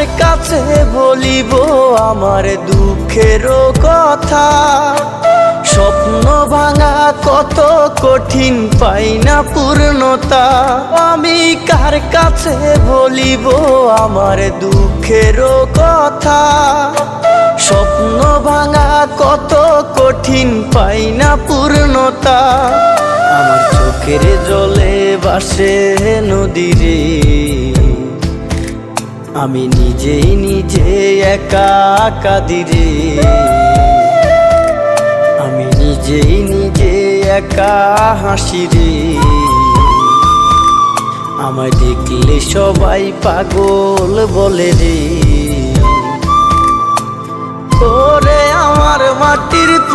কার কাছে বলিব আমার দুঃখের কথা? স্বপ্ন ভাঙা কত কঠিন, পাই না পূর্ণতা। আমি কার কাছে বলিব আমার দুঃখের কথা? স্বপ্ন ভাঙা কত কঠিন, পাই না পূর্ণতা। আমার চোখের জলে ভাসে নদীরে, আমি নিজেই নিজে একা কাঁদিরে। আমি নিজেই নিজে একা হাসিরে। আমায় দেখলে সবাই পাগল বলে রে। ওরে আমার মাটির